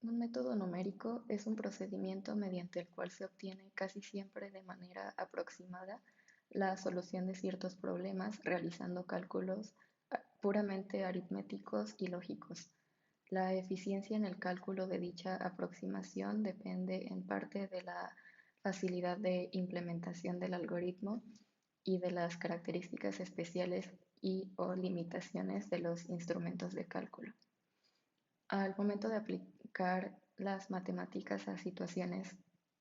Un método numérico es un procedimiento mediante el cual se obtiene casi siempre de manera aproximada la solución de ciertos problemas realizando cálculos puramente aritméticos y lógicos. La eficiencia en el cálculo de dicha aproximación depende en parte de la facilidad de implementación del algoritmo y de las características especiales y/o limitaciones de los instrumentos de cálculo. Al momento de aplicar las matemáticas a situaciones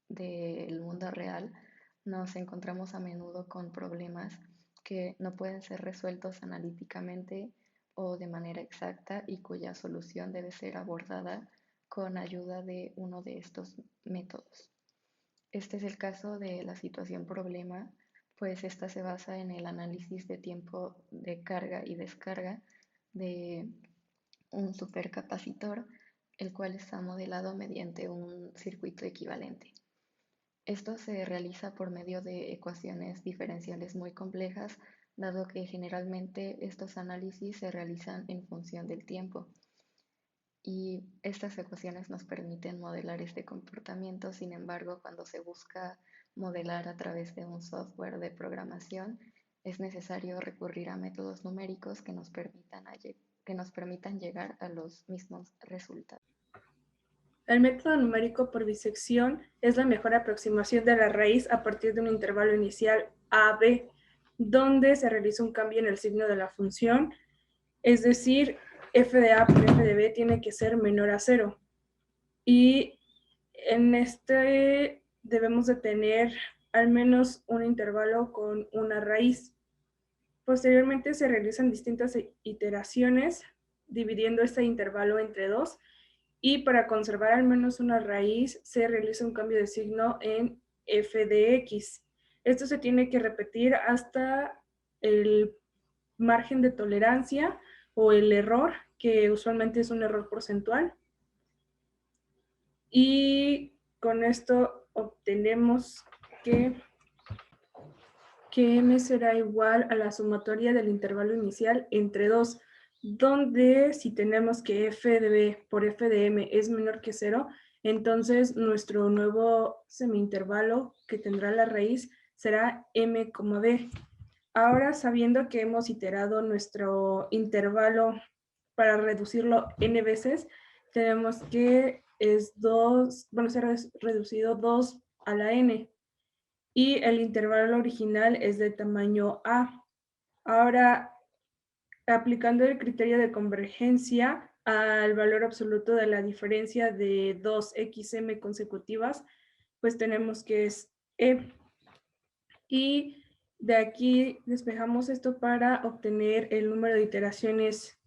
del mundo real, nos encontramos a menudo con problemas que no pueden ser resueltos analíticamente o de manera exacta y cuya solución debe ser abordada con ayuda de uno de estos métodos. Este es el caso de la situación problema, pues esta se basa en el análisis de tiempo de carga y descarga de un supercapacitor, el cual está modelado mediante un circuito equivalente. Esto se realiza por medio de ecuaciones diferenciales muy complejas, dado que generalmente estos análisis se realizan en función del tiempo. Y estas ecuaciones nos permiten modelar este comportamiento. Sin embargo, cuando se busca modelar a través de un software de programación, es necesario recurrir a métodos numéricos que nos permitan llegar a los mismos resultados. El método numérico por bisección es la mejor aproximación de la raíz a partir de un intervalo inicial a(b), donde se realiza un cambio en el signo de la función, es decir, f de a por f de b tiene que ser menor a 0. Y en este debemos de tener al menos un intervalo con una raíz. Posteriormente se realizan distintas iteraciones dividiendo este intervalo entre 2 y para conservar al menos una raíz se realiza un cambio de signo en f de x. Esto se tiene que repetir hasta el margen de tolerancia o el error, que usualmente es un error porcentual. Y con esto obtenemos que m será igual a la sumatoria del intervalo inicial entre 2, donde si tenemos que f de b por f de m es menor que 0, entonces nuestro nuevo semi-intervalo que tendrá la raíz será m, b. Ahora, sabiendo que hemos iterado nuestro intervalo para reducirlo n veces, tenemos que será reducido 2 a la n y el intervalo original es de tamaño a. Ahora, aplicando el criterio de convergencia al valor absoluto de la diferencia de 2xm consecutivas, pues tenemos que es e. Y de aquí despejamos esto para obtener el número de iteraciones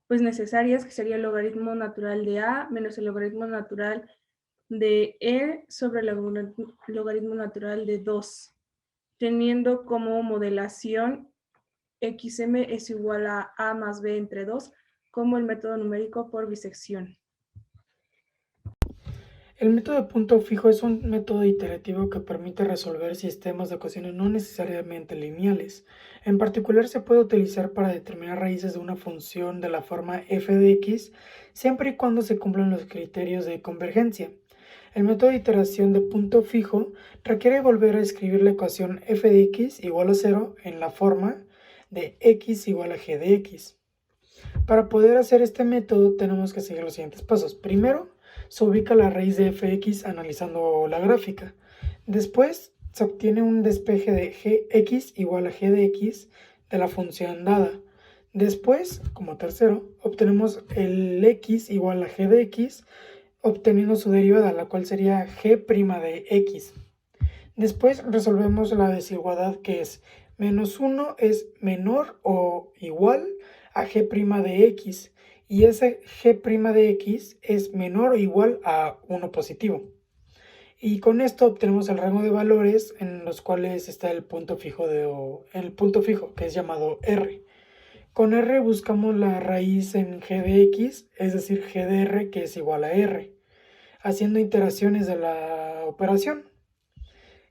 pues necesarias, que sería el logaritmo natural de a menos el logaritmo natural de e sobre el logaritmo natural de 2, teniendo como modelación xm es igual a más b entre 2, como el método numérico por bisección. El método de punto fijo es un método iterativo que permite resolver sistemas de ecuaciones no necesariamente lineales. En particular, se puede utilizar para determinar raíces de una función de la forma f de x, siempre y cuando se cumplan los criterios de convergencia. El método de iteración de punto fijo requiere volver a escribir la ecuación f de x igual a 0 en la forma de x igual a g de x. Para poder hacer este método tenemos que seguir los siguientes pasos. Primero, se ubica la raíz de fx analizando la gráfica. Después, se obtiene un despeje de gx igual a g de x de la función dada. Después, como tercero, obtenemos el x igual a g de x, obteniendo su derivada, la cual sería g' de x. Después resolvemos la desigualdad, que es menos 1 es menor o igual a g' de x, y ese g' de x es menor o igual a 1 positivo. Y con esto obtenemos el rango de valores en los cuales está el punto fijo, que es llamado r. Con r buscamos la raíz en g de x, es decir, g de r, que es igual a r, haciendo iteraciones de la operación.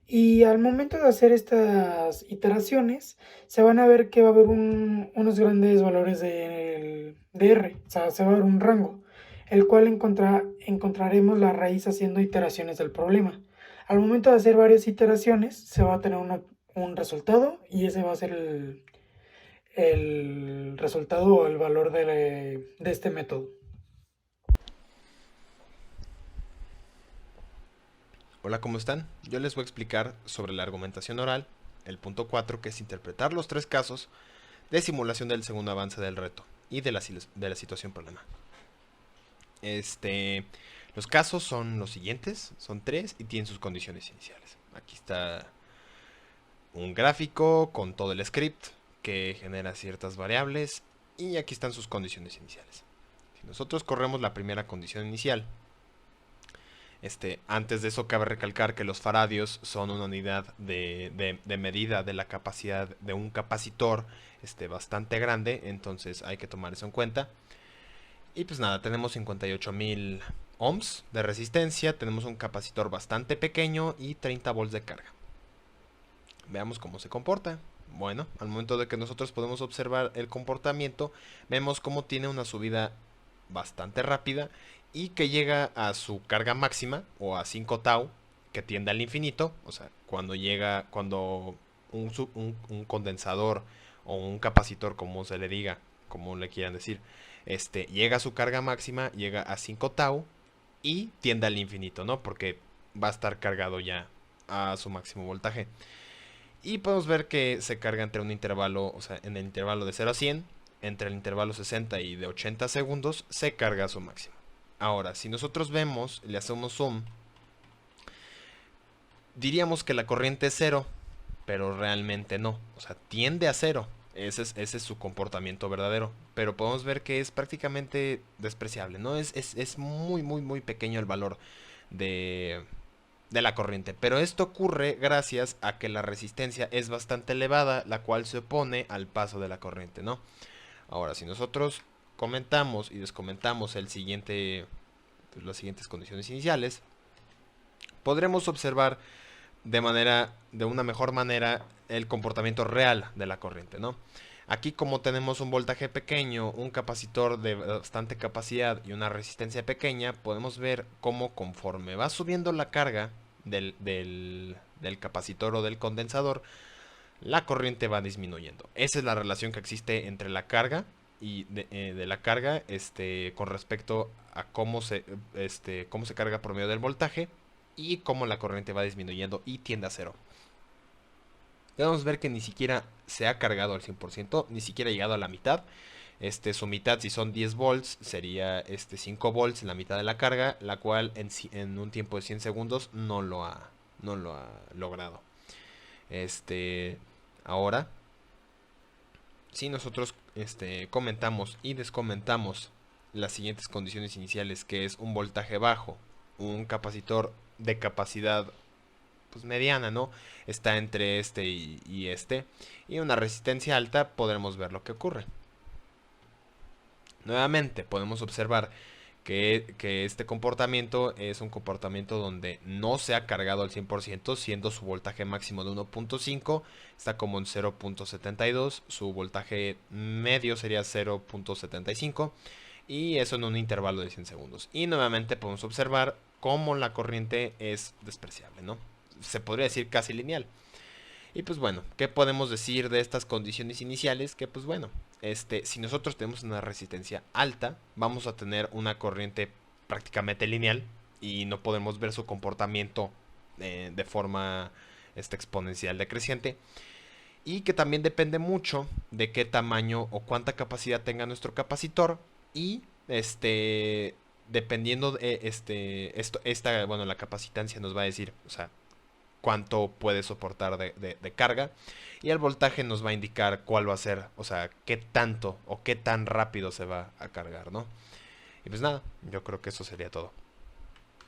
Y al momento de hacer estas iteraciones, se van a ver que va a haber unos grandes valores de R, o sea, se va a ver un rango. el cual encontraremos la raíz haciendo iteraciones del problema. Al momento de hacer varias iteraciones se va a tener un resultado y ese va a ser el resultado o el valor de este método. Hola, ¿cómo están? Yo les voy a explicar sobre la argumentación oral, el punto 4, que es interpretar los 3 casos de simulación del segundo avance del reto y de la situación problema. Los casos son los siguientes, son 3 y tienen sus condiciones iniciales. Aquí está un gráfico con todo el script que genera ciertas variables y aquí están sus condiciones iniciales. Si nosotros corremos la primera condición inicial, antes de eso cabe recalcar que los faradios son una unidad de medida de la capacidad de un capacitor bastante grande, entonces hay que tomar eso en cuenta. Y pues nada, tenemos 58.000 ohms de resistencia, tenemos un capacitor bastante pequeño y 30 volts de carga. Veamos cómo se comporta. Bueno, al momento de que nosotros podemos observar el comportamiento, vemos cómo tiene una subida bastante rápida y que llega a su carga máxima o a 5 tau, que tiende al infinito. O sea, cuando un condensador o un capacitor, como se le diga, como le quieran decir, llega a su carga máxima, llega a 5 tau y tiende al infinito, ¿no? Porque va a estar cargado ya a su máximo voltaje. Y podemos ver que se carga entre un intervalo, o sea, en el intervalo de 0 a 100, entre el intervalo 60 y de 80 segundos, se carga a su máximo. Ahora, si nosotros vemos, le hacemos zoom, diríamos que la corriente es 0, pero realmente no. O sea, tiende a 0. Ese es su comportamiento verdadero. Pero podemos ver que es prácticamente despreciable, ¿no? Es muy pequeño el valor de la corriente. Pero esto ocurre gracias a que la resistencia es bastante elevada, la cual se opone al paso de la corriente, ¿no? Ahora, si nosotros comentamos y descomentamos las siguientes condiciones iniciales, podremos observar de una mejor manera el comportamiento real de la corriente, ¿no? Aquí, como tenemos un voltaje pequeño, un capacitor de bastante capacidad y una resistencia pequeña, podemos ver cómo conforme va subiendo la carga del capacitor o del condensador, la corriente va disminuyendo. Esa es la relación que existe entre la carga y de la carga con respecto a cómo se carga por medio del voltaje y cómo la corriente va disminuyendo y tiende a 0. Podemos ver que ni siquiera se ha cargado al 100%, ni siquiera ha llegado a la mitad. Su mitad, si son 10 volts, sería 5 volts en la mitad de la carga, la cual en un tiempo de 100 segundos no lo ha logrado. Ahora, si nosotros comentamos y descomentamos las siguientes condiciones iniciales, que es un voltaje bajo, un capacitor de capacidad pues mediana, ¿no? Está entre y una resistencia alta, podremos ver lo que ocurre. Nuevamente podemos observar que este comportamiento es un comportamiento donde no se ha cargado al 100%, siendo su voltaje máximo de 1.5, está como en 0.72, su voltaje medio sería 0.75 y eso en un intervalo de 100 segundos. Y nuevamente podemos observar cómo la corriente es despreciable, ¿no? Se podría decir casi lineal. Y pues bueno, ¿qué podemos decir de estas condiciones iniciales? Que pues bueno, si nosotros tenemos una resistencia alta, vamos a tener una corriente prácticamente lineal y no podemos ver su comportamiento de forma exponencial decreciente. Y que también depende mucho de qué tamaño o cuánta capacidad tenga nuestro capacitor y dependiendo de la capacitancia nos va a decir, o sea, cuánto puede soportar de carga, y el voltaje nos va a indicar cuál va a ser, o sea, qué tanto o qué tan rápido se va a cargar, ¿no? Y pues nada, yo creo que eso sería todo.